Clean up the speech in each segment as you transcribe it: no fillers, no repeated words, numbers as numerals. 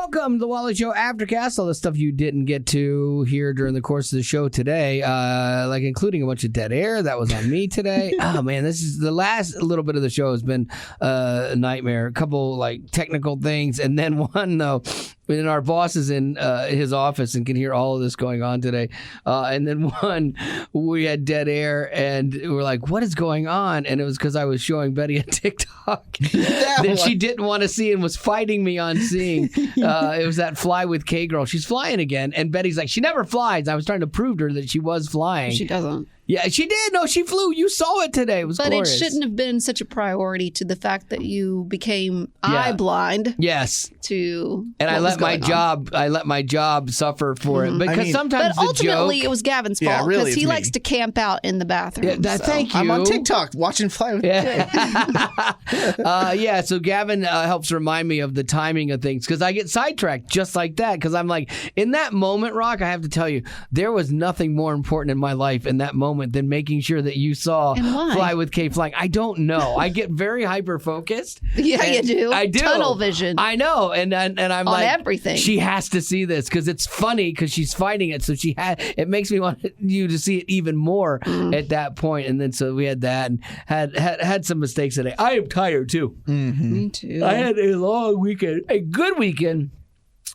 Welcome to the Wally Show Aftercast. All the stuff you didn't get to hear during the course of the show today, like including a bunch of dead air. That was on me today. Oh, man, this is the last little bit of the show has been a nightmare. A couple, like, technical things. And then one, though, when our boss is in his office and can hear all of this going on today. And then one, we had dead air, and we're like, what is going on? And it was because I was showing Betty a TikTok that she didn't want to see and was fighting me on seeing. It was that Fly with K girl. She's flying again. And Betty's like, she never flies. I was trying to prove to her that she was flying. She doesn't. Yeah, she did. No, she flew. You saw it today. It was glorious. But it shouldn't have been such a priority to the fact that you became eye blind. Yes. To and I let my job suffer for it because sometimes. But ultimately, it was Gavin's fault because he likes to camp out in the bathroom. Yeah, thank you. I'm on TikTok watching Fly with K. Yeah. So Gavin helps remind me of the timing of things because I get sidetracked just like that because I'm like in that moment, Rock. I have to tell you, there was nothing more important in my life in that moment than making sure that you saw Fly with K flying. I don't know. I get very hyper focused. Yeah, you do. I do. Tunnel vision. I know, and I'm on like everything. She has to see this because it's funny because she's fighting it. So it makes me want you to see it even more at that point. And then so we had that and had some mistakes today. I am tired too. Mm-hmm. Me too. I had a long weekend, a good weekend.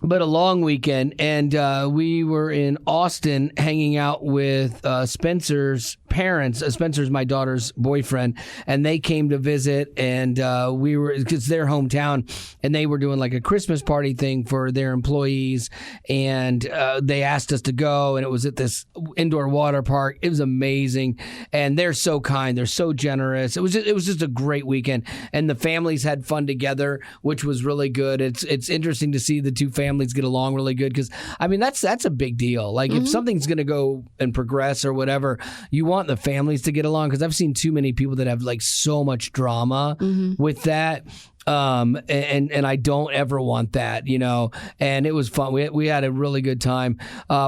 But a long weekend, and we were in Austin hanging out with Spencer's parents. Spencer's my daughter's boyfriend, and they came to visit, and we were, because their hometown, and they were doing like a Christmas party thing for their employees, and they asked us to go, and it was at this indoor water park. It was amazing, and they're so kind. They're so generous. It was just a great weekend, and the families had fun together, which was really good. It's interesting to see the two families get along really good because I mean that's a big deal. Like if something's going to go and progress or whatever, you want the families to get along because I've seen too many people that have like so much drama with that. And I don't ever want that, you know, and it was fun. We had a really good time.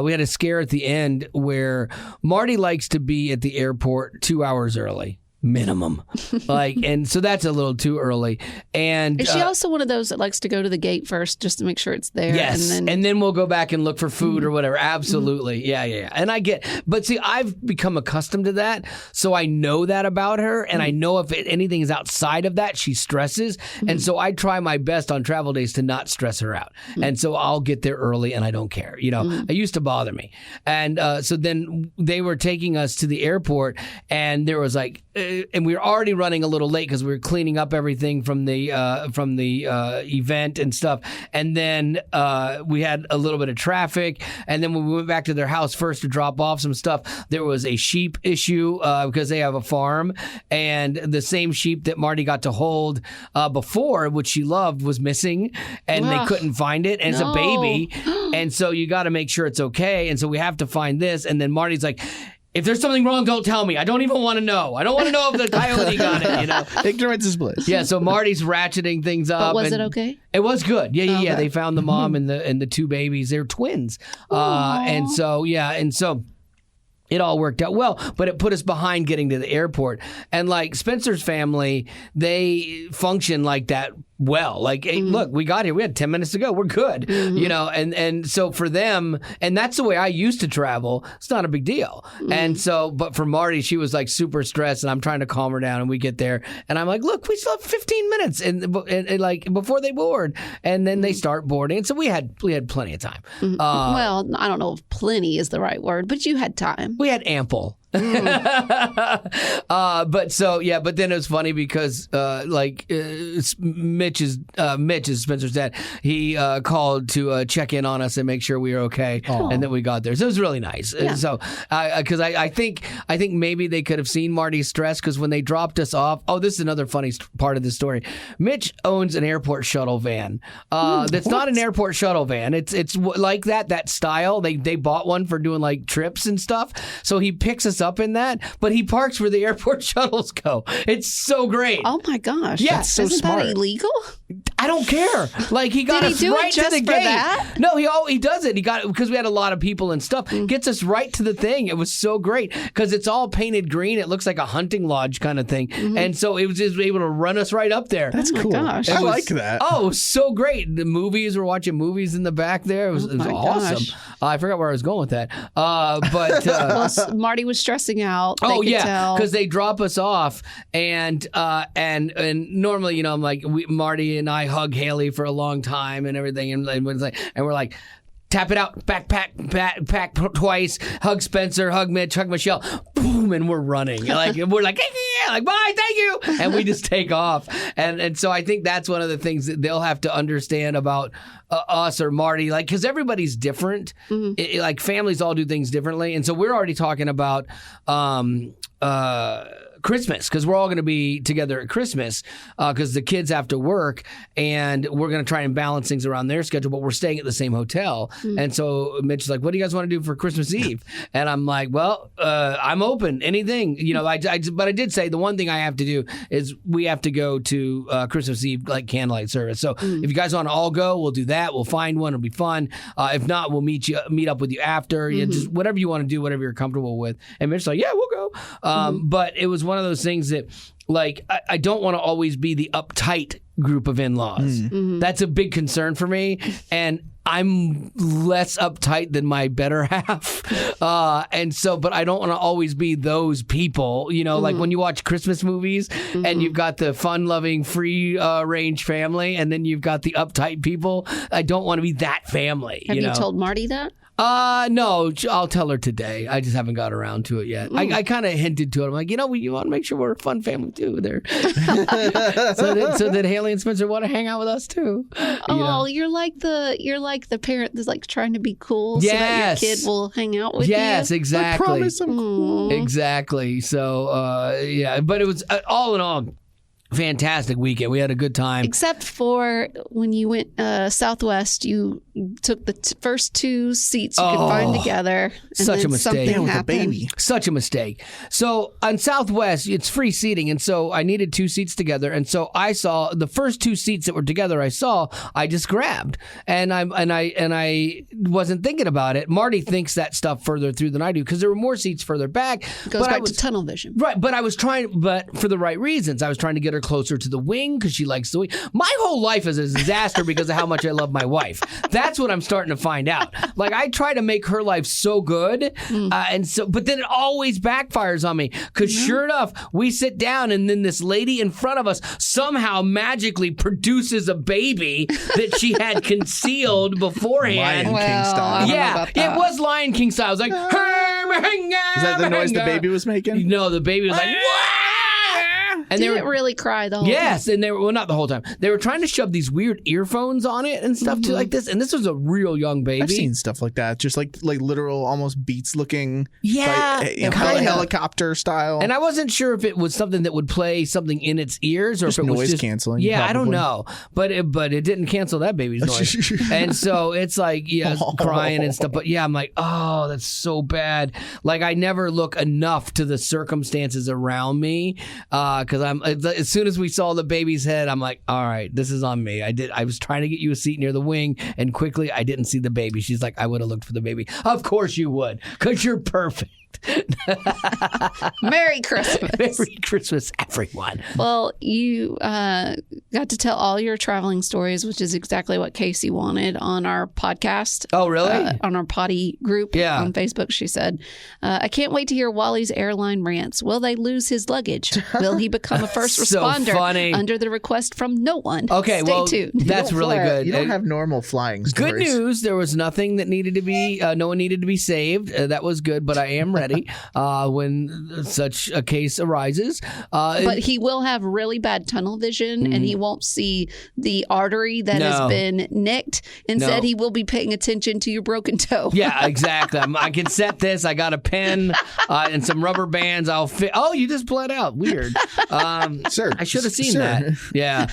We had a scare at the end where Marty likes to be at the airport 2 hours early. Minimum. And so that's a little too early. And is she also one of those that likes to go to the gate first just to make sure it's there? Yes. And then we'll go back and look for food or whatever. Absolutely. Yeah. And but see, I've become accustomed to that. So I know that about her. And I know if anything is outside of that, she stresses. And so I try my best on travel days to not stress her out. And so I'll get there early and I don't care. You know, it used to bother me. And so then they were taking us to the airport and there was like, and we were already running a little late because we were cleaning up everything from the event and stuff. And then we had a little bit of traffic. And then when we went back to their house first to drop off some stuff, there was a sheep issue because they have a farm. And the same sheep that Marty got to hold before, which she loved, was missing. And they couldn't find it. And it's a baby. And so you got to make sure it's okay. And so we have to find this. And then Marty's like, if there's something wrong, don't tell me. I don't even want to know. I don't want to know if the coyote got it, you know. Ignorance is bliss. Yeah, so Marty's ratcheting things up. But was it okay? It was good. Yeah. They found the mom and the two babies. They're twins. And so it all worked out well, but it put us behind getting to the airport. And like Spencer's family, they function like that well. Like, hey, look, we got here. We had 10 minutes to go. We're good. You know, and so for them, and that's the way I used to travel. It's not a big deal. And so, but for Marty, she was like super stressed and I'm trying to calm her down and we get there and I'm like, look, we still have 15 minutes and like before they board. And then they start boarding. And so we had plenty of time. Well, I don't know if plenty is the right word, but you had time. We had ample. But then it was funny because Mitch is Spencer's dad. He called to check in on us and make sure we were okay, and then we got there. So it was really nice. Yeah. So because I think maybe they could have seen Marty's stress because when they dropped us off. Oh, this is another funny part of the story. Mitch owns an airport shuttle van. That's not an airport shuttle van. It's like that style. They bought one for doing like trips and stuff. So he picks us up in that, but he parks where the airport shuttles go. It's so great. Oh my gosh. Yeah, that's so smart. That illegal? I don't care. Like he got Did he us do it right to just the for gate. that? No, he does it. He got it because we had a lot of people and stuff. Gets us right to the thing. It was so great because it's all painted green. It looks like a hunting lodge kind of thing, and so it was just able to run us right up there. That's cool. gosh. I It was- like that. Oh, so great. The movies, we're watching movies in the back there. It was my awesome. gosh. I forgot where I was going with that. But Well, Marty was stressing out. They oh could yeah, tell. because they drop us off, and normally, I'm like Marty and I hug Haley for a long time and everything, and we're like. Tap it out, back twice, hug Spencer, hug Mitch, hug Michelle, boom, and we're running. We're like, bye, thank you. And we just take off. And so I think that's one of the things that they'll have to understand about us or Marty, because everybody's different. Like families all do things differently. And so we're already talking about Christmas, because we're all going to be together at Christmas because the kids have to work, and we're going to try and balance things around their schedule, but we're staying at the same hotel. And so Mitch is like, what do you guys want to do for Christmas Eve? And I'm like, well, I'm open, anything. But I did say the one thing I have to do is we have to go to Christmas Eve, like candlelight service. So if you guys want to all go, we'll do that. We'll find one. It'll be fun. If not, we'll meet up with you after. Just whatever you want to do, whatever you're comfortable with. And Mitch's like, yeah, we'll go. But it was one of those things that, I don't want to always be the uptight group of in-laws. That's a big concern for me. And I'm less uptight than my better half. But I don't want to always be those people, like when you watch Christmas movies and you've got the fun-loving, free-range family, and then you've got the uptight people. I don't want to be that family. Have you told Marty that? No, I'll tell her today. I just haven't got around to it yet. I kind of hinted to it. I'm like, you want to make sure we're a fun family too there. so that Haley and Spencer want to hang out with us too. You're like the parent that's like trying to be cool so that Yes. your kid will hang out with Yes, you. exactly. I promise I'm cool. Exactly. So, but it was all in all, fantastic weekend. We had a good time. Except for when you went Southwest, you took the first two seats you could find together. And Such then a mistake. something Yeah, with a happened. baby. Such a mistake. So on Southwest, it's free seating, and so I needed two seats together. And so I saw the first two seats that were together. I just grabbed, and I wasn't thinking about it. Marty thinks that stuff further through than I do because there were more seats further back. Goes back to tunnel vision. Right, but but for the right reasons. I was trying to get her closer to the wing because she likes the wing. My whole life is a disaster because of how much I love my wife. That's what I'm starting to find out. Like I try to make her life so good, but then it always backfires on me because sure enough, we sit down and then this lady in front of us somehow magically produces a baby that she had concealed beforehand. Lion King style. I don't know Yeah, about that. it was Lion King style. I was like, Is that the noise the baby was making? No, the baby was like, "Wah!" And Did it really cry the whole Yes, time? and they were not the whole time. They were trying to shove these weird earphones on it and stuff too, like this. And this was a real young baby. I've seen stuff like that, just like literal, almost Beats looking, Yeah, kinda. helicopter style. And I wasn't sure if it was something that would play something in its ears or Just if it was noise just canceling, Yeah, I don't probably. know, but it didn't cancel that baby's noise. And so it's like crying and stuff. But yeah, I'm like, oh, that's so bad. Like I never look enough to the circumstances around me because as soon as we saw the baby's head, I'm like, all right, this is on me. I was trying to get you a seat near the wing, and quickly I didn't see the baby. She's like, I would have looked for the baby. Of course you would, because you're perfect. Merry Christmas. Merry Christmas, everyone. Well, you got to tell all your traveling stories, which is exactly what Casey wanted on our podcast. Oh, really? On our potty group on Facebook, she said, I can't wait to hear Wally's airline rants. Will they lose his luggage? Will he become a first So responder funny. under the request from no one? Okay, Stay well, tuned. that's really good. You don't have normal flying stories. Good news. There was nothing that needed to be. No one needed to be saved. That was good. But I am ready when such a case arises. But he will have really bad tunnel vision, and he won't see the artery that has No. been nicked. Instead, No. he will be paying attention to your broken toe. Yeah, exactly. I can set this. I got a pen and some rubber bands. I'll fit. Oh, you just bled out. Weird. Sir, I should have seen sir. that. Yeah.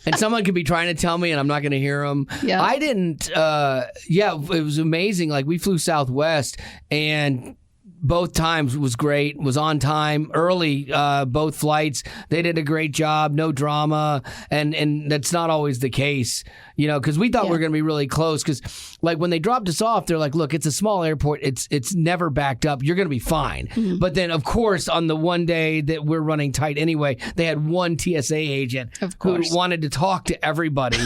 And someone could be trying to tell me, and I'm not going to hear them. Yeah. I didn't. It was amazing. Like we flew Southwest, and both times was great, was on time, early, both flights. They did a great job, no drama, and that's not always the case, because we thought we were going to be really close, because like when they dropped us off, they're like, look, it's a small airport, it's never backed up, you're going to be fine. Mm-hmm. But then, of course, on the one day that we're running tight anyway, they had one TSA agent who wanted to talk to everybody.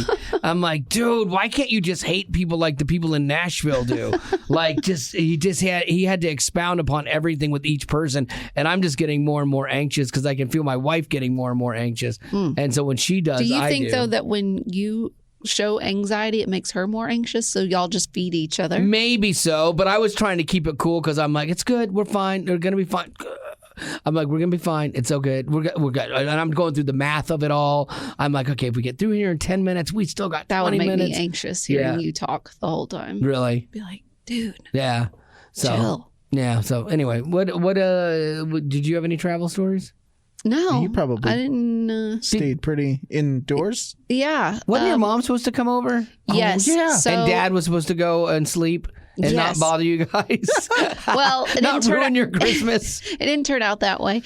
I'm like, dude, why can't you just hate people like the people in Nashville do? Like, he had to expound upon everything with each person, and I'm just getting more and more anxious because I can feel my wife getting more and more anxious. And so when she does, do you think though that when you show anxiety, it makes her more anxious, so y'all just feed each other? Maybe so, but I was trying to keep it cool because I'm like, it's good, we're fine, they're gonna be fine. I'm like, we're gonna be fine, it's so good, we're good. And I'm going through the math of it all. I'm like, okay, if we get through here in 10 minutes, we still got 20 minutes. That would make me anxious hearing you talk the whole time. Really? Be like, dude. Yeah. So, chill. Yeah. So anyway, what did you have any travel stories? No, you probably I didn't. Stayed pretty indoors. Yeah. Wasn't your mom supposed to come over? Yes. Oh, yeah. And Dad was supposed to go and sleep and not bother you guys. Well, it not ruin your Christmas. It didn't turn out that way.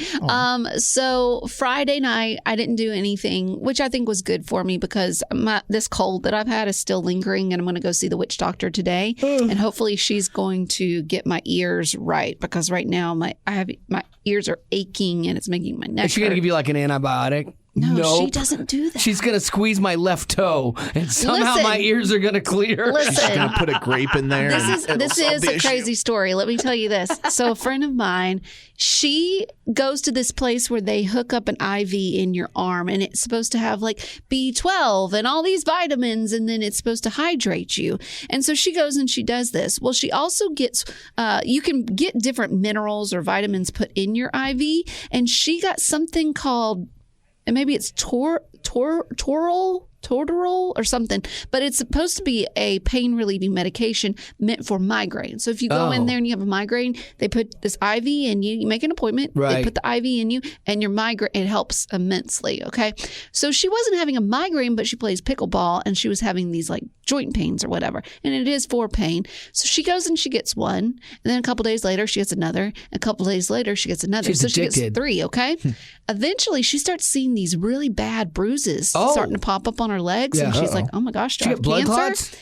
So Friday night, I didn't do anything, which I think was good for me because this cold that I've had is still lingering, and I'm going to go see the witch doctor today, and hopefully she's going to get my ears right, because right now my ears are aching and it's making my neck. Is she going to give you like an antibiotic? No, nope. She doesn't do that. She's going to squeeze my left toe and somehow my ears are going to clear. Listen, she's going to put a grape in there. This is a crazy story. Let me tell you this. So a friend of mine, she goes to this place where they hook up an IV in your arm, and it's supposed to have like B12 and all these vitamins, and then it's supposed to hydrate you. And so she goes and she does this. Well, she also gets, you can get different minerals or vitamins put in your IV, and she got something called, and maybe it's Toral or something, but it's supposed to be a pain relieving medication meant for migraine. So if you go in there and you have a migraine, they put this IV in you. You make an appointment. Right. They put the IV in you, and your migraine, it helps immensely. Okay. So she wasn't having a migraine, but she plays pickleball, and she was having these like joint pains or whatever. And it is for pain. So she goes and she gets one, and then a couple days later she gets another, and a couple days later she gets another. She's addicted. She gets 3. Okay. Eventually she starts seeing these really bad bruises starting to pop up on her legs, and she's like, oh my gosh, do I have blood cancer? clots?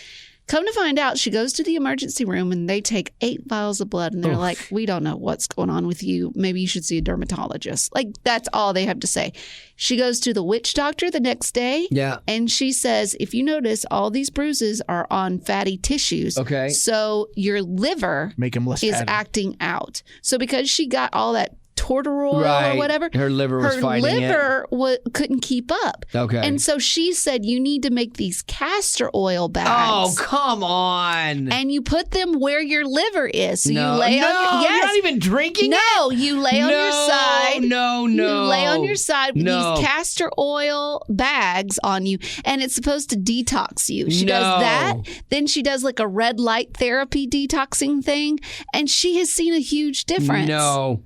Come to find out, she goes to the emergency room, and they take 8 vials of blood, and they're like, we don't know what's going on with you. Maybe you should see a dermatologist. Like, that's all they have to say. She goes to the witch doctor the next day, and she says, if you notice, all these bruises are on fatty tissues. Okay. So your liver is acting out. So because she got all that Tortorol or whatever. Her liver was fighting it. Her liver couldn't keep up. Okay. And so she said, you need to make these castor oil bags. Oh, come on. And you put them where your liver is. So you lay on your... You're not even drinking it? No, you lay on your side. No. You lay on your side with these castor oil bags on you, and it's supposed to detox you. She does that. Then she does like a red light therapy detoxing thing, and she has seen a huge difference. No.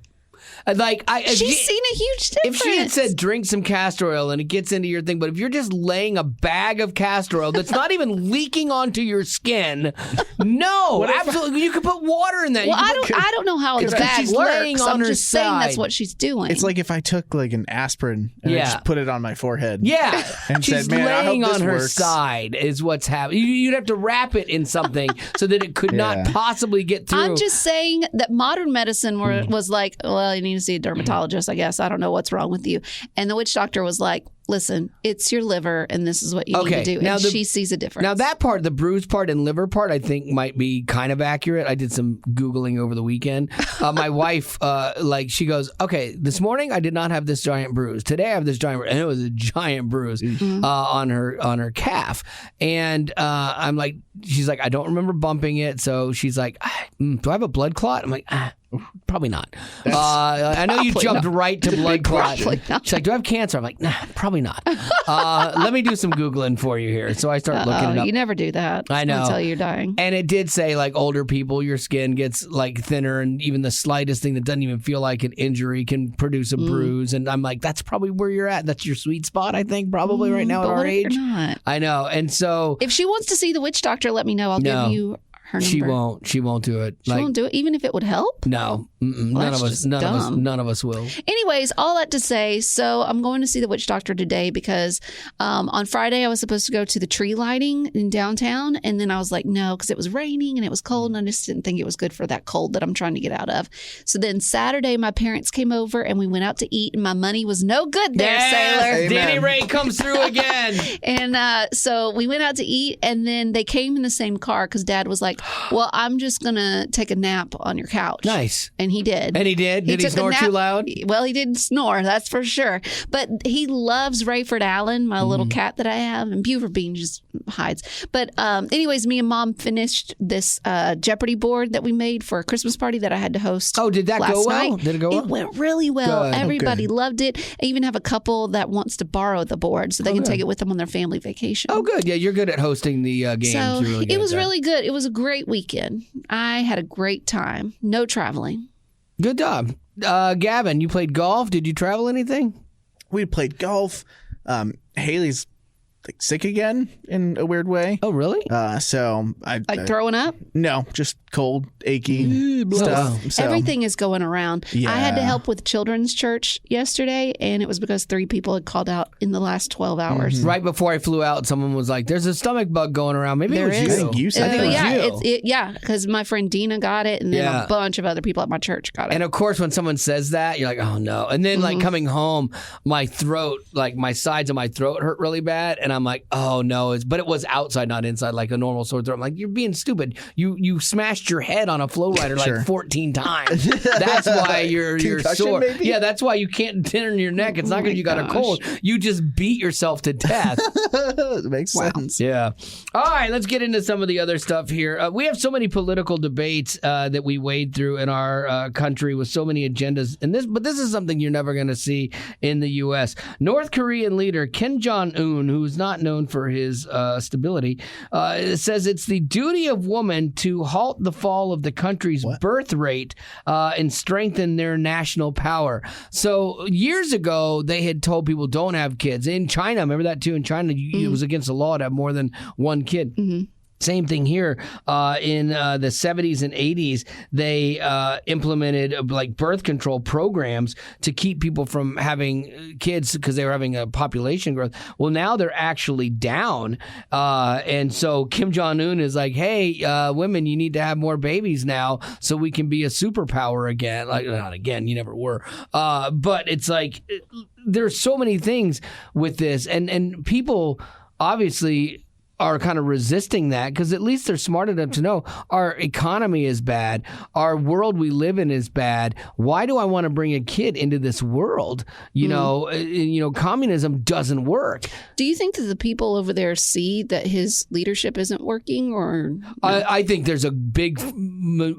Like she's seen a huge difference. If she had said drink some castor oil and it gets into your thing, but if you're just laying a bag of castor oil that's not even leaking onto your skin, absolutely, you could put water in that. Well, I don't know how a bag works. I'm just saying that's what she's doing. It's like if I took like an aspirin and I just put it on my forehead. Yeah, and she's said, "Man, laying I hope this on her works." side is what's happening. You'd have to wrap it in something so that it could not possibly get through. I'm just saying that modern medicine was like, well, you need to see a dermatologist, I guess. I don't know what's wrong with you. And the witch doctor was like, listen, it's your liver, and this is what you need to do. And she sees a difference. Now that part, the bruise part and liver part, I think might be kind of accurate. I did some Googling over the weekend. My wife, she goes, okay, this morning I did not have this giant bruise. Today I have this giant bruise. And it was a giant bruise on her calf. And I'm like, she's like, I don't remember bumping it. So she's like, do I have a blood clot? I'm like, probably not. I know you jumped right to blood clot. She's like, do I have cancer? I'm like, nah, probably not. Let me do some Googling for you here. So I start looking it up. You never do that. I know. Until you're dying. And it did say, like, older people, your skin gets like thinner, and even the slightest thing that doesn't even feel like an injury can produce a bruise. And I'm like, that's probably where you're at. That's your sweet spot, I think, probably right now at our age. Not? I know. And so if she wants to see the witch doctor, let me know. I'll give you her number. She won't do it. She won't do it, even if it would help? No. None of us will. Anyways, all that to say, so I'm going to see the witch doctor today because on Friday I was supposed to go to the tree lighting in downtown, and then I was like, no, because it was raining and it was cold, and I just didn't think it was good for that cold that I'm trying to get out of. So then Saturday, my parents came over and we went out to eat, and my money was no good there, Sailor. Amen. Danny Ray comes through again. And so we went out to eat, and then they came in the same car because Dad was like, well, I'm just going to take a nap on your couch. Nice. And he did. And he did? Did he snore too loud? Well, he didn't snore, that's for sure. But he loves Rayford Allen, my little cat that I have, and Buford Bean just hides. But anyways, me and Mom finished this Jeopardy board that we made for a Christmas party that I had to host. Oh, did that go well? Night. Did it go well? It went really well. Good. Everybody loved it. I even have a couple that wants to borrow the board so they can take it with them on their family vacation. Oh, good. Yeah, you're good at hosting the games. So You're really good it was at that. really good. It was a great weekend. I had a great time. No traveling. Good job. Gavin, you played golf. Did you travel anything? We played golf. Haley's like sick again in a weird way. Oh, really? So I Throwing up? no, just cold, achy stuff. So, Everything is going around. Yeah. I had to help with children's church yesterday, and it was because 3 people had called out in the last 12 hours. Right before I flew out, someone was like, there's a stomach bug going around. Maybe There it was is. you. I think you said I think it was you. Yeah, because my friend Dina got it, and then Yeah. a bunch of other people at my church got it. And of course, when someone says that, you're like, oh no. And then like coming home, my throat, like my sides of my throat hurt really bad. And I'm like, oh no. But it was outside, not inside, like a normal sore throat. I'm like, you're being stupid. You smashed your head on a flow rider like 14 times. That's why you're Concussion, sore. maybe? Yeah, that's why you can't turn your neck. It's not because you got a cold. You just beat yourself to death. it makes sense. Yeah. All right, let's get into some of the other stuff here. We have so many political debates that we wade through in our country with so many agendas. But this is something you're never going to see in the U.S. North Korean leader Kim Jong-un, who is not known for his stability, says it's the duty of women to halt the fall of the country's birth rate and strengthen their national power. So years ago, they had told people don't have kids. In China, remember that too? In China, it was against the law to have more than one kid. Same thing here. In the 70s and 80s, they implemented like birth control programs to keep people from having kids because they were having a population growth. Well, now they're actually down. And so Kim Jong-un is like, hey, women, you need to have more babies now so we can be a superpower again. Like, not again, you never were. But it's like there's so many things with this. And people obviously are kind of resisting that because at least they're smart enough to know our economy is bad. Our world we live in is bad. Why do I want to bring a kid into this world? You know, communism doesn't work. Do you think that the people over there see that his leadership isn't working, or I think there's a big contingent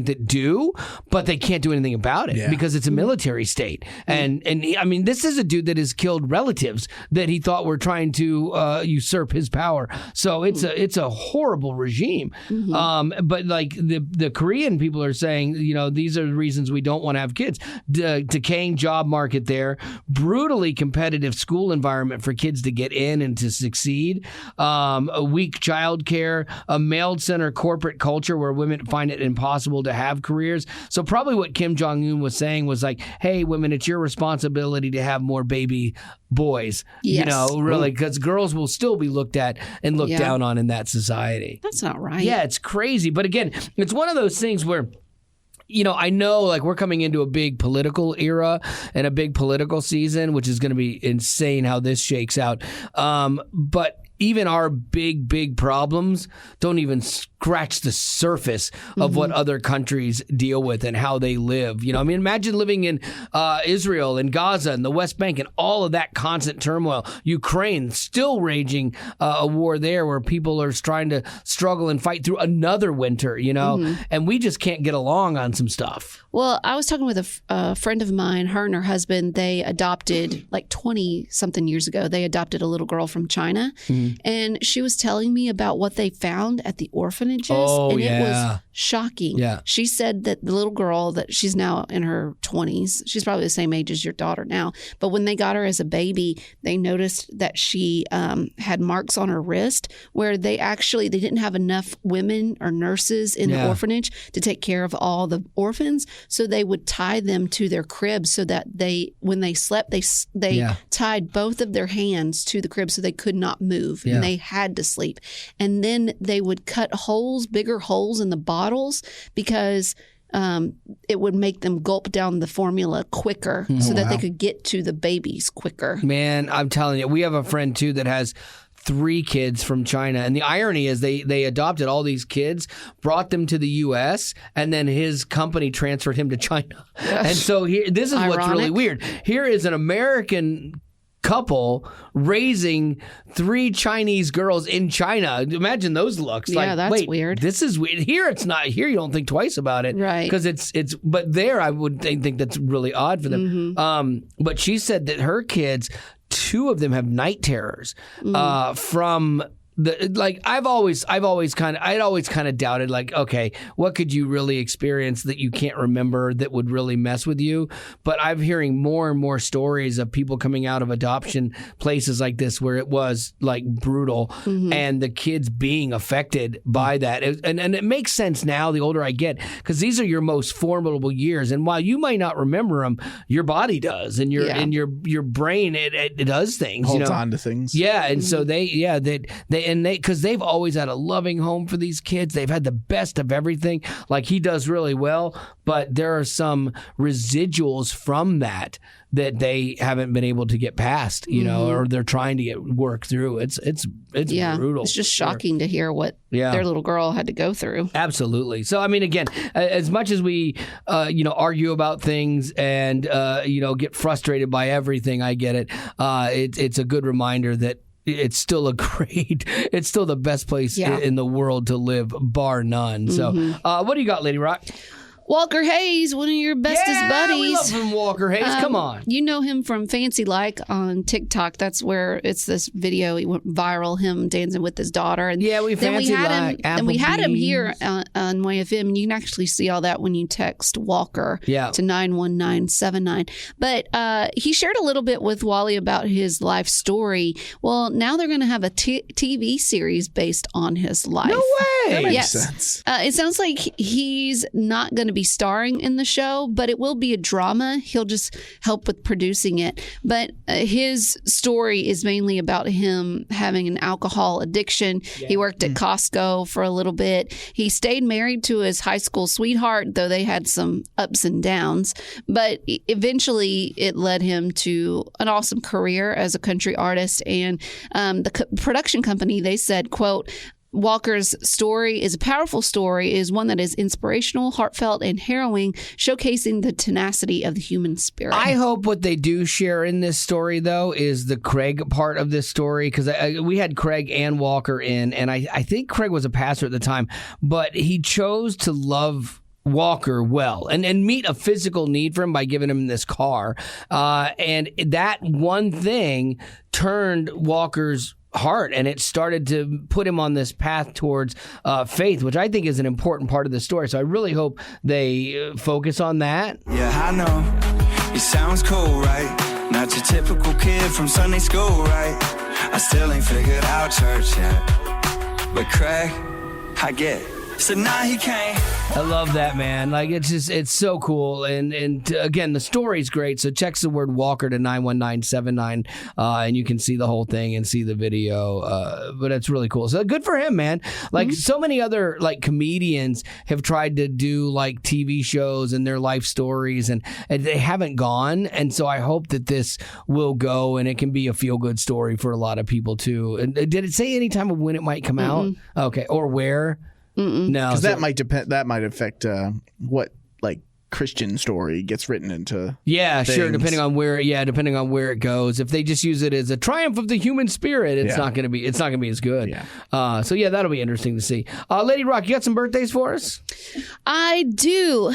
that do, but they can't do anything about it because it's a military state. And I mean, this is a dude that has killed relatives that he thought were trying to usurp his power. So it's a horrible regime. But like the Korean people are saying, you know, these are the reasons we don't want to have kids. Decaying job market there, brutally competitive school environment for kids to get in and to succeed, a weak child care, a male-centered corporate culture where women find it impossible to have careers. So probably what Kim Jong-un was saying was like, hey, women, it's your responsibility to have more baby boys, you know, really, because girls will still be looked at and looked down on in that society. that's not right? Yeah, it's crazy. But again, it's one of those things where, you know, I know like we're coming into a big political era and a big political season, which is going to be insane how this shakes out. But even our big problems don't even scratch the surface of what other countries deal with and how they live. You know, I mean, imagine living in Israel and Gaza and the West Bank and all of that constant turmoil. Ukraine still raging a war there where people are trying to struggle and fight through another winter, you know, and we just can't get along on some stuff. Well, I was talking with a friend of mine, her and her husband, they adopted like 20-something years ago. They adopted a little girl from China. And she was telling me about what they found at the orphanage orphanages, and it was shocking. Yeah. She said that the little girl, that she's now in her 20s, she's probably the same age as your daughter now, but when they got her as a baby, they noticed that she had marks on her wrist where they didn't have enough women or nurses in the orphanage to take care of all the orphans, so they would tie them to their cribs so that when they slept, they tied both of their hands to the crib so they could not move, and they had to sleep. And then they would cut bigger holes in the bottles because it would make them gulp down the formula quicker so that they could get to the babies quicker. Man, I'm telling you, we have a friend too that has 3 kids from China. And the irony is they adopted all these kids, brought them to the U.S., and then his company transferred him to China. And so this is what's really weird. Here is an American couple raising 3 Chinese girls in China. Imagine those looks. Yeah, that's weird. This is weird. Here it's not. Here you don't think twice about it, right? Because it's. But there I would think that's really odd for them. But she said that her kids, 2 of them have night terrors from. I'd always kind of doubted, like, okay, what could you really experience that you can't remember that would really mess with you? But I'm hearing more and more stories of people coming out of adoption places like this where it was like brutal and the kids being affected by that. And it makes sense now, the older I get, because these are your most formidable years. And while you might not remember them, your body does, and your brain, it does things. Holds on to things. Yeah. And so because they've always had a loving home for these kids. They've had the best of everything. Like, he does really well, but there are some residuals from that they haven't been able to get past, or they're trying to work through. It's brutal. It's just shocking to hear what their little girl had to go through. Absolutely. So, I mean, again, as much as we, argue about things and, get frustrated by everything, I get it. It's a good reminder that it's still it's still the best place in the world to live, bar none. So what do you got, Lady Rock? Walker Hayes, one of your bestest buddies. We love him, Walker Hayes. Come on. You know him from Fancy Like on TikTok. That's where it's this video. He went viral, him dancing with his daughter. And we Fancy Like. And we had him here on YFM, and you can actually see all that when you text Walker to 91979. But he shared a little bit with Wally about his life story. Well, now they're going to have a TV series based on his life. No way. That makes sense. It sounds like he's not going to be starring in the show, but it will be a drama. He'll just help with producing it. But his story is mainly about him having an alcohol addiction. He worked at Costco for a little bit. He stayed married to his high school sweetheart, though they had some ups and downs. But eventually it led him to an awesome career as a country artist. And the production company, they said, quote, Walker's story is a powerful story, is one that is inspirational, heartfelt, and harrowing, showcasing the tenacity of the human spirit. I hope what they do share in this story, though, is the Craig part of this story, because we had Craig and Walker in, and I think Craig was a pastor at the time, but he chose to love Walker well and meet a physical need for him by giving him this car. And that one thing turned Walker's heart, and it started to put him on this path towards faith, which I think is an important part of the story. So I really hope they focus on that. Yeah, I know. It sounds cool, right? Not your typical kid from Sunday school, right? I still ain't figured out church yet. But Craig, I get it. So now he can't. I love that, man. Like, it's so cool. And again, the story's great. So text the word Walker to 91979 and you can see the whole thing and see the video. But it's really cool. So good for him, man. Like so many other like comedians have tried to do like TV shows and their life stories and they haven't gone. And so I hope that this will go and it can be a feel good story for a lot of people too. And did it say any time of when it might come out? Okay. Or where? No, because that might depend. That might affect what like Christian story gets written into. Yeah, things. Sure. Depending on where it goes. If they just use it as a triumph of the human spirit, it's not going to be. It's not going to be as good. Yeah. So that'll be interesting to see. Lady Rock, you got some birthdays for us? I do.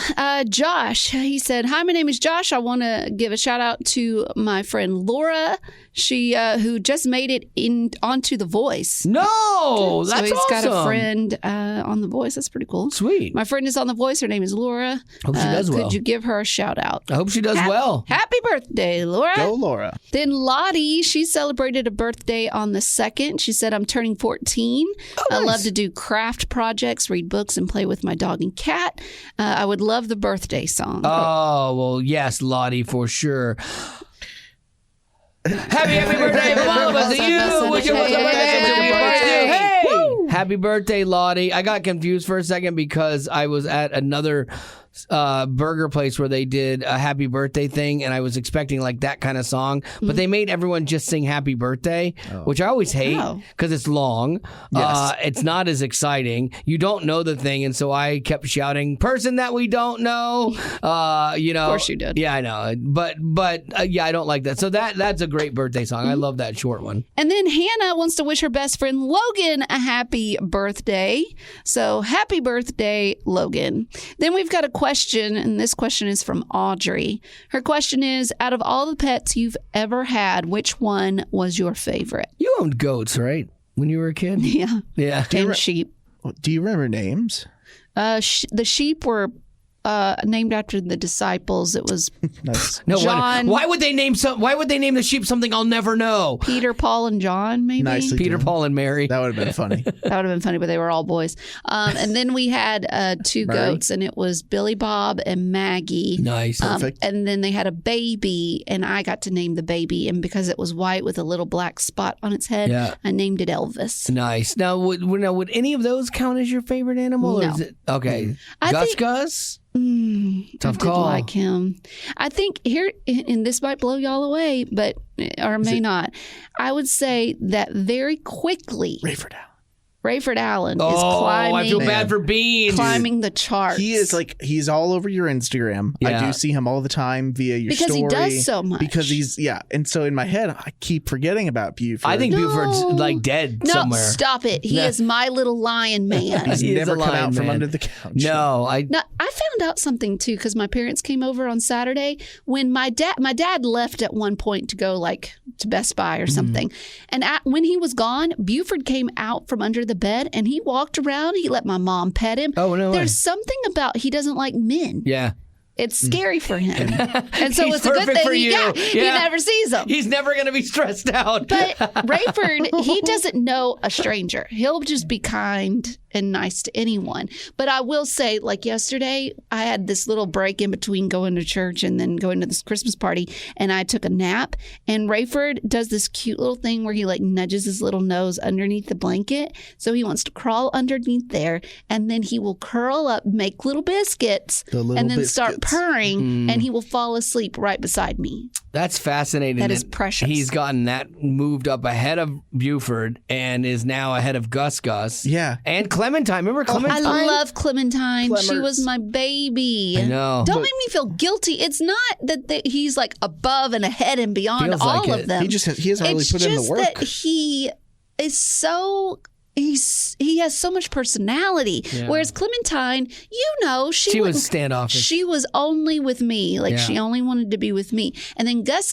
Josh, he said, "Hi, my name is Josh. I want to give a shout out to my friend Laura. She who just made it onto The Voice. No, that's so he's awesome. got a friend on The Voice. That's pretty cool. Sweet. My friend is on The Voice. Her name is Laura. Hope she does well. Could you give her a shout out? I hope she does well. Happy birthday, Laura. Go, Laura. Then Lottie, she celebrated a birthday on the 2nd. She said, I'm turning 14. I nice. love to do craft projects, read books, and play with my dog and cat. I would love the birthday song. Oh, well, yes, Lottie, for sure. Happy birthday from all of us to you. Wish you was a birthday. Hey! Happy birthday, Lottie. I got confused for a second because I was at another burger place where they did a happy birthday thing, and I was expecting like that kind of song, but they made everyone just sing happy birthday, which I always hate because it's long. Yes. It's not as exciting. You don't know the thing, and so I kept shouting, "Person that we don't know." Of course you did. Yeah, I know, but yeah, I don't like that. So that's a great birthday song. I love that short one. And then Hannah wants to wish her best friend Logan a happy birthday. So happy birthday, Logan. Then we've got a question, and this question is from Audrey. Her question is, out of all the pets you've ever had, which one was your favorite? You owned goats, right? When you were a kid? Yeah. Yeah. And sheep. Do you remember names? The sheep were named after the disciples. It was Nice. No, John. why would they name the sheep something I'll never know? Peter, Paul, and John, maybe? Nicely Peter, done. Paul, and Mary. That would have been funny. That would have been funny, but they were all boys. And then we had 2 goats, and it was Billy Bob and Maggie. Nice. Perfect. And then they had a baby, and I got to name the baby. And because it was white with a little black spot on its head, Yeah. I named it Elvis. Nice. Now, would any of those count as your favorite animal? No. Or is it, okay. I think- Gus? I Tough did call. like him. I think here, and this might blow y'all away, but or may not. I would say that very quickly, Rayford Allen is climbing. I feel bad for Beans. climbing the charts. He's all over your Instagram. I Yeah. do see him all the time via your Because story. he does so much. Because and so in my head, I keep forgetting about Buford. I think No. Buford's like dead No, somewhere. stop it. He No. is my little lion man. he's He is never a come lion out from man. under the couch. No, Now, I found out something too because my parents came over on Saturday when my dad left at one point to go like to Best Buy or something. And when he was gone, Buford came out from under the bed and he walked around. He let my mom pet him. Oh, no way. There's something about he doesn't like men. yeah. It's scary for him. And so He's it's a good perfect thing for he you. he Yeah. never sees them. He's never going to be stressed out. But Rayford, he doesn't know a stranger. He'll just be kind and nice to anyone. But I will say, like yesterday, I had this little break in between going to church and then going to this Christmas party, and I took a nap. And Rayford does this cute little thing where he like nudges his little nose underneath the blanket. So he wants to crawl underneath there, and then he will curl up, make little biscuits, and then start purring, and he will fall asleep right beside me. That's fascinating. That is precious. He's gotten that moved up ahead of Buford and is now ahead of Gus. Yeah. And Clementine. Remember I Clementine? love Clementine. She Clemmers. was my baby. I know. Don't make me feel guilty. It's not that he's like above and ahead and beyond Feels all like of it. them. He hasn't really It's put in the just work. that he is so. He has so much personality. Yeah. Whereas Clementine, She was standoffish. She was only with me. Like Yeah. she only wanted to be with me. And then Gus,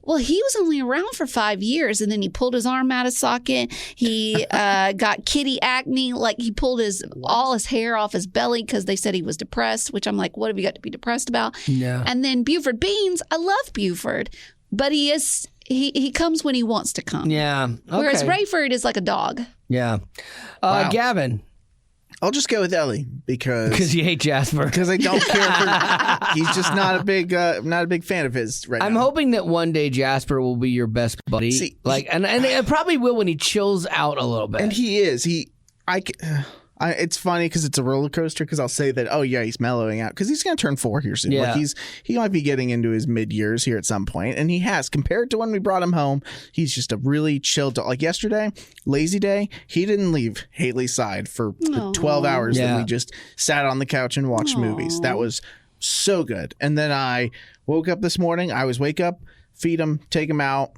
well, he was only around for 5 years, and then he pulled his arm out of socket. He got kitty acne. Like he pulled all his hair off his belly because they said he was depressed. Which I'm like, what have you got to be depressed about? Yeah. And then Buford Beans, I love Buford, but he is. He comes when he wants to come. Yeah. Okay. Whereas Rayford is like a dog. Yeah. Wow. Gavin, I'll just go with Ellie because you hate Jasper. because I don't care for. He's just not a big fan of his right I'm now. hoping that one day Jasper will be your best buddy. See, and it probably will when he chills out a little bit. And he is. It's funny because it's a roller coaster because I'll say that, oh, yeah, he's mellowing out because he's going to turn 4 here soon. Yeah. Like he might be getting into his mid years here at some point, and he has. Compared to when we brought him home, he's just a really chill dog. Like yesterday, lazy day, he didn't leave Haley's side for the 12 hours Yeah. that we just sat on the couch and watched movies. That was so good. And then I woke up this morning. I always wake up, feed him, take him out,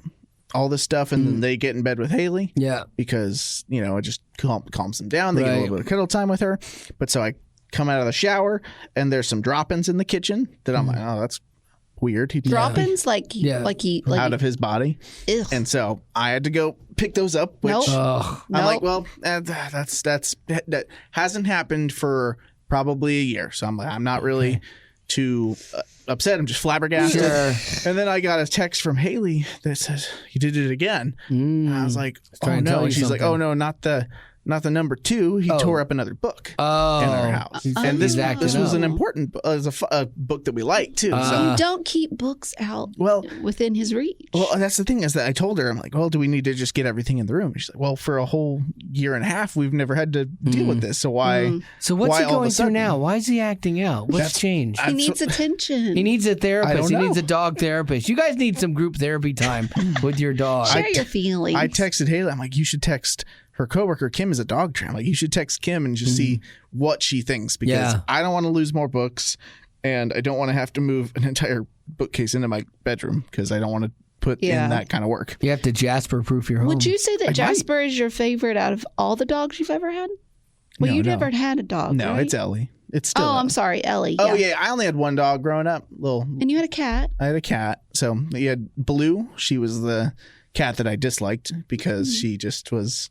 all this stuff, and then they get in bed with Haley. Yeah. Because, it just calms them down. They get a Right. little bit of cuddle time with her. But so I come out of the shower, and there's some drop-ins in the kitchen that I'm like, oh, that's weird. He Droppings like out of his body. Ugh. And so I had to go pick those up, which Nope. I'm like, well, that hasn't happened for probably a year. So I'm like, I'm not really too upset. I'm just flabbergasted. Sure. And then I got a text from Haley that says, you did it again. And I was like, oh trying to tell no. you And she's like, something. oh no, not the number 2. He tore up another book in our house. And this was an important a book that we like too. So You don't keep books out Well- within his reach. well, that's the thing is that I told her, I'm like, well, do we need to just get everything in the room? She's like, well, for a whole year and a half, we've never had to deal with this. So why? So what's why he all of a going through sudden? now? Why is he acting out? What's changed? He needs attention. He needs a therapist. I don't He know. needs a dog therapist. You guys need some group therapy time with your dog. Share your feelings. I texted Haley. I'm like, you should text her coworker. Kim is a dog trainer. I'm like, you should text Kim and just see what she thinks because Yeah. I don't want to lose more books and I don't want to have to move an entire bookcase into my bedroom because I don't want to put in that kind of work. You have to Jasper-proof your home. Would you say that Jasper is your favorite out of all the dogs you've ever had? Well, No, you no. never had a dog, No, right? it's Ellie. It's still Oh, Ellie. I'm sorry, Ellie. Oh yeah, I only had one dog growing up. And you had a cat. I had a cat. So you had Blue. She was the cat that I disliked because she just was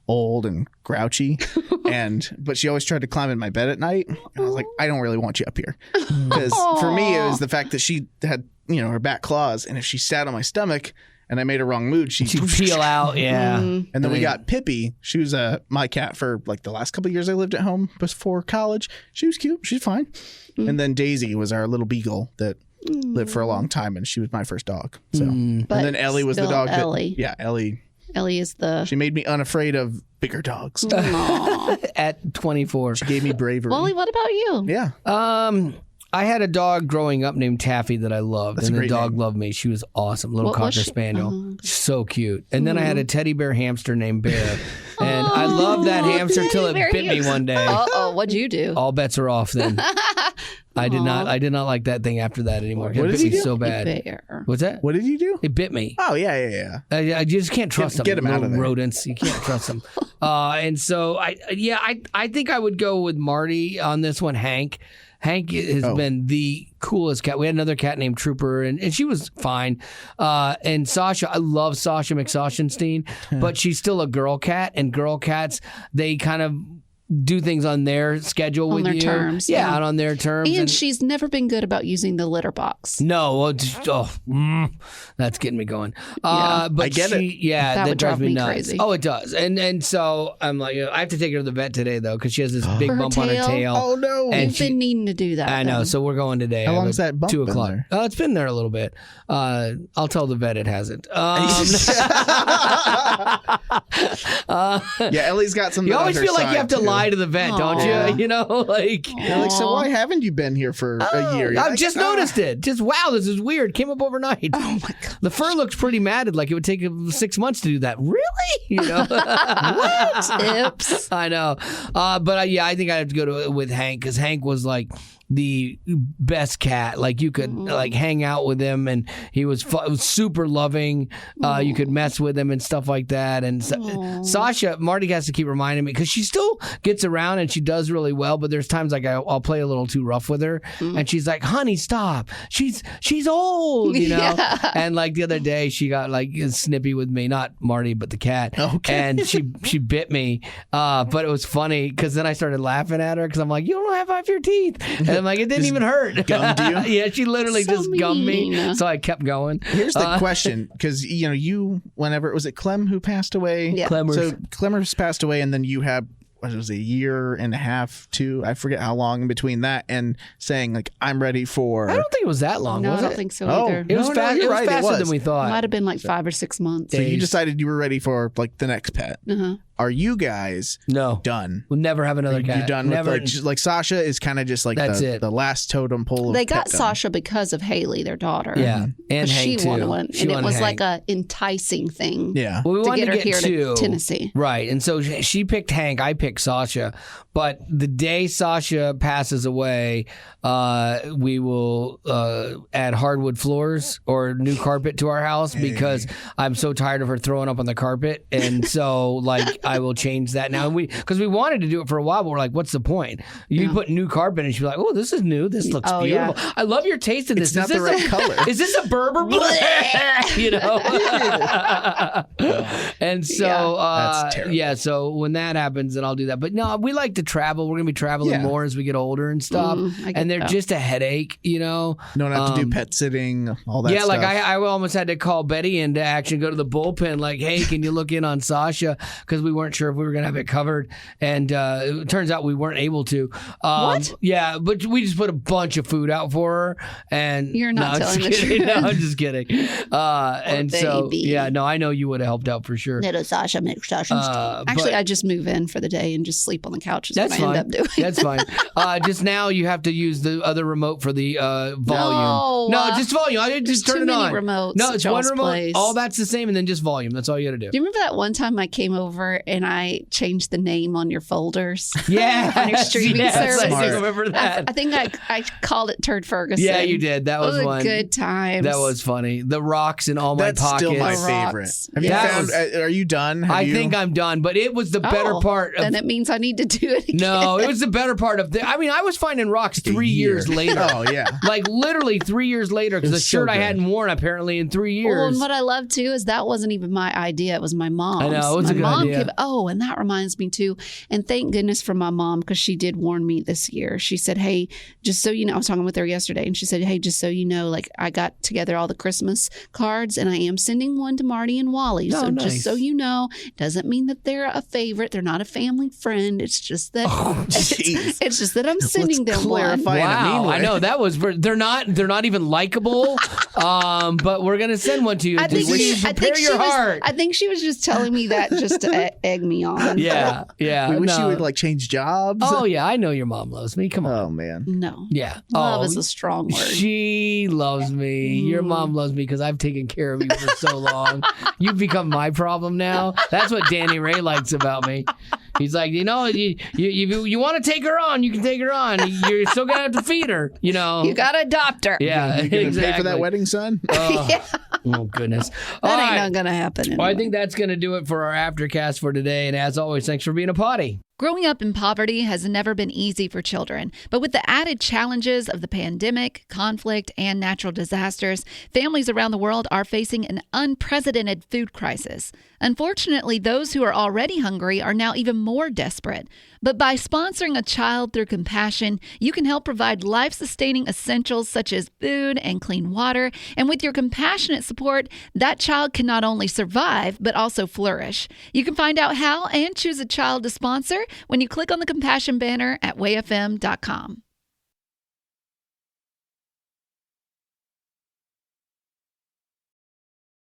old and grouchy, but she always tried to climb in my bed at night. And I was like, I don't really want you up here because for me it was the fact that she had her back claws, and if she sat on my stomach and I made a wrong mood, she'd She'd peel out, yeah. And then we got Pippi. She was my cat for like the last couple of years I lived at home before college. She was cute. She's fine. And then Daisy was our little beagle that lived for a long time, and she was my first dog. So, and But then Ellie was the still dog. Ellie. Ellie. Ellie is the. She made me unafraid of bigger dogs. Aw. At 24. She gave me bravery. Wally, what about you? Yeah. I had a dog growing up named Taffy that I loved, That's a and the great dog name. loved me. She was awesome, little What was Cocker she? Spaniel, so cute. And then I had a teddy bear hamster named Bear, and I loved that hamster till it teddy bear bit me hamster. one day. Uh-oh, what'd you do? All bets are off then. I did not like that thing after that anymore. It What bit did he me do? so bad. Bear. What's that? What did you do? It bit me. Oh, yeah. I just can't trust them. Get 'em out Little of there. rodents. You can't trust them. And so I think I would go with Marty on this one. Hank has been the coolest cat. We had another cat named Trooper, and she was fine. And Sasha, I love Sasha McSauchenstein, but she's still a girl cat, and girl cats, they kind of do things on their schedule On with their you. terms, Yeah, yeah. and on their terms. And she's never been good about using the litter box. No, that's getting me going. Yeah. But I get it. Yeah, That would drives drive me nuts. crazy. Oh, it does. And so I'm like, I have to take her to the vet today though, because she has this big For her bump on her tail? tail. Oh, no. And You've been needing to do that. I know, then. so we're going today. How I have long's a that bump 2 been o'clock. there? It's been there a little bit. I'll tell the vet it hasn't. Yeah, Ellie's got some. You on always her feel like you side, have to too. lie to the vet, don't Aw. you? You know, like. They're like, so why haven't you been here for a year? You're I've like, just noticed it. Just wow, this is weird. Came up overnight. Oh my god. The fur looks pretty matted. Like it would take 6 months to do that. Really? You know. Tips. I know. But I think I have to go with Hank because Hank was like the best cat. Like you could like hang out with him, and he was super loving. You could mess with him and stuff like that. And Sasha, Marty has to keep reminding me because she still gets around and she does really well. But there's times like I'll play a little too rough with her, and she's like, "Honey, stop. She's old," you know. Yeah. And like the other day, she got like snippy with me, not Marty, but the cat. Okay. And she bit me. But it was funny because then I started laughing at her because I'm like, "You don't have half your teeth." And I'm like, it didn't even hurt. gummed you? Yeah, she literally So just gummed me. mean. So I kept going. Here's the question, because you whenever was it Clem who passed away? Yeah. Clemmers. So Clemmers passed away, and then you had what was it, a year and a half, 2? I forget how long in between that, and saying like I'm ready for. I don't think it was that long, No, was I don't it? think so Oh. either. It was No, fast. you're It was right, it faster was. than we thought. Might have been like 5 or 6 months. So you days. decided you were ready for like the next pet. Uh-huh. Are you guys No, done? we'll never have another cat. You done Never. with like Sasha is kind of just like That's it. the last totem pole. Of They got petdom. Sasha because of Haley, their daughter. Yeah, and She Hank too. wanted one, She and it wanted was Hank. like a enticing thing. Yeah. Well, we to wanted get her here two. to Tennessee. Right. And so she picked Hank, I picked Sasha. But the day Sasha passes away, we will add hardwood floors or new carpet to our house because I'm so tired of her throwing up on the carpet. And so, like, I will change that now. Because we wanted to do it for a while, but we're like, what's the point? You put new carpet in, and she's like, oh, this is new. This looks beautiful. I love your taste in this. It's not the right color. Is this a Berber? You know? And so, That's terrible. so when that happens, then I'll do that. But no, we like to travel. We're going to be traveling more as we get older and stuff. And they're just a headache, you know? Don't have to do pet sitting, all that stuff. Yeah, like I almost had to call Betty into action, go to the bullpen, like, hey, can you look in on Sasha? Because we weren't sure if we were going to have it covered. And it turns out we weren't able to. What? Yeah, but we just put a bunch of food out for her. And You're not telling the kidding. truth. No, I'm just kidding. And so, baby. I know you would have helped out for sure. Little Sasha makes Sasha. Actually, I just move in for the day and just sleep on the couch is what I end up doing. That's fine. Just now you have to use the other remote for the volume. No, just volume. I just turn it on. Remotes No, it's one remote. Place. All that's the same, and then just volume. That's all you got to do. Do you remember that one time I came over and I changed the name on your folders? Yeah, on your streaming service. I remember that. I think I called it Turd Ferguson. Yeah, you did. That was one. Good times. That was funny. The rocks in all That's my pockets. still my The favorite. rocks. Have you found? Are you done? I think I'm done, but it was the better part. Then it means I need to do it again. No, it was the better part of I was finding rocks 3 years later. Oh yeah, like literally 3 years later because the shirt I hadn't worn apparently in 3 years. Well, and what I love too is that wasn't even my idea; it was my mom's. I know, it was a good idea. And that reminds me too. And thank goodness for my mom because she did warn me this year. She said, "Hey, just so you know," I was talking with her yesterday, and she said, "Hey, just so you know, like I got together all the Christmas cards, and I am sending one to Marty and Wally. Oh, so nice. just so you know, doesn't mean that they're a favorite. They're not a family friend. It's just that it's just that I'm sending them one." Wow, I know that was. They're not even likable. But we're gonna send one to you. I think prepare your heart. I think she was just telling me that just to egg me on. Yeah. We wish you would like change jobs. Oh yeah, I know your mom loves me. Come on. Oh man. No. Yeah. Love is a strong word. She loves me. Your mom loves me because I've taken care of you for so long. You've become my problem now. That's what Danny Ray likes about me. He's like, you want to take her on, you can take her on. You're still gonna have to feed her. You got to adopt her. Yeah. You gonna pay for that wedding, son? Oh goodness. That ain't not gonna happen anymore. Well, I think that's gonna do it for our Aftercast for today. And as always, thanks for being a potty. Growing up in poverty has never been easy for children, but with the added challenges of the pandemic, conflict, and natural disasters, families around the world are facing an unprecedented food crisis. Unfortunately, those who are already hungry are now even more desperate. But by sponsoring a child through compassion, you can help provide life-sustaining essentials such as food and clean water. And with your compassionate support, that child can not only survive, but also flourish. You can find out how and choose a child to sponsor when you click on the compassion banner at wayfm.com.